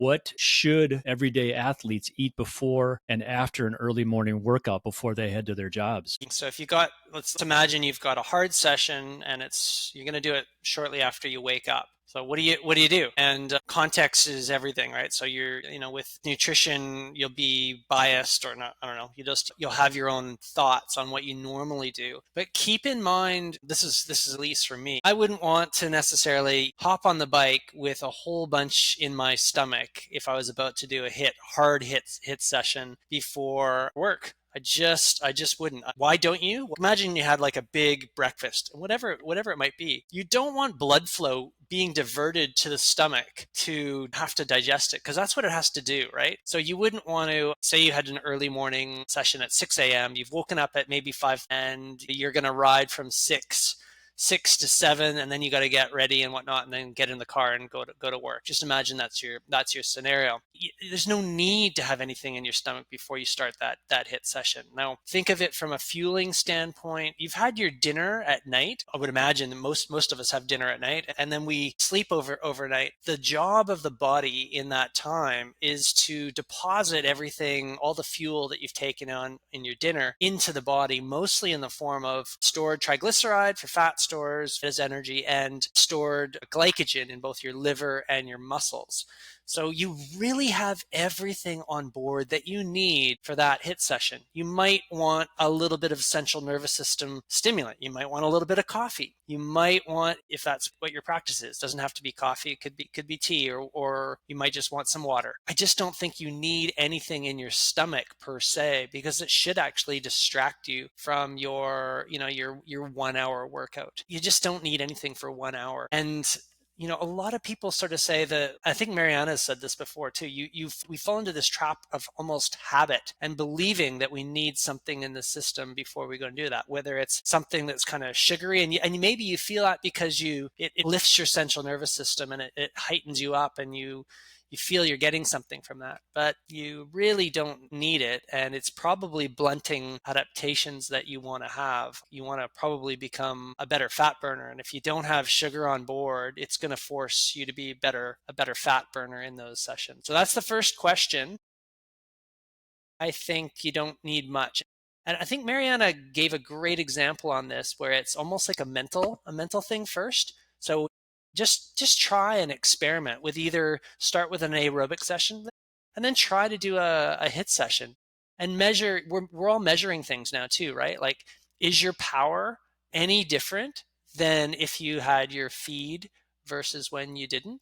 What should everyday athletes eat before and after an early morning workout before they head to their jobs? So if you got, let's imagine you've got a hard session and you're going to do it shortly after you wake up. So what do you do? And context is everything, right? So with nutrition, you'll be biased or not. I don't know. You'll have your own thoughts on what you normally do. But keep in mind, this is at least for me. I wouldn't want to necessarily hop on the bike with a whole bunch in my stomach if I was about to do a hard hit session before work. I just wouldn't. Why don't you? Imagine you had like a big breakfast, whatever it might be. You don't want blood flow being diverted to the stomach to have to digest it, because that's what it has to do, right? So you wouldn't want to say you had an early morning session at 6 a.m. You've woken up at maybe 5 and you're going to ride from 6 to 7, and then you got to get ready and whatnot, and then get in the car and go to work. Just imagine that's your scenario. There's no need to have anything in your stomach before you start that hit session. Now think of it from a fueling standpoint. You've had your dinner at night. I would imagine that most of us have dinner at night, and then we sleep overnight. The job of the body in that time is to deposit everything, all the fuel that you've taken on in your dinner, into the body, mostly in the form of stored triglyceride for fat stores as energy, and stored glycogen in both your liver and your muscles. So you really have everything on board that you need for that hit session. You might want a little bit of central nervous system stimulant. You might want a little bit of coffee. You might want, if that's what your practice is, doesn't have to be coffee. It could be tea, or you might just want some water. I just don't think you need anything in your stomach per se, because it should actually distract you from your 1 hour workout. You just don't need anything for 1 hour. And a lot of people sort of say that, I think Mariana has said this before too, we fall into this trap of almost habit and believing that we need something in the system before we go and do that, whether it's something that's kind of sugary, and maybe you feel that because it lifts your central nervous system, and it heightens you up, and you feel you're getting something from that, but you really don't need it. And it's probably blunting adaptations that you want to have. You want to probably become a better fat burner. And if you don't have sugar on board, it's going to force you to be a better fat burner in those sessions. So that's the first question. I think you don't need much. And I think Mariana gave a great example on this, where it's almost like a mental thing first. So just try and experiment with, either start with an aerobic session and then try to do a hit session and measure. We're all measuring things now too, right? Like, is your power any different than if you had your feed versus when you didn't?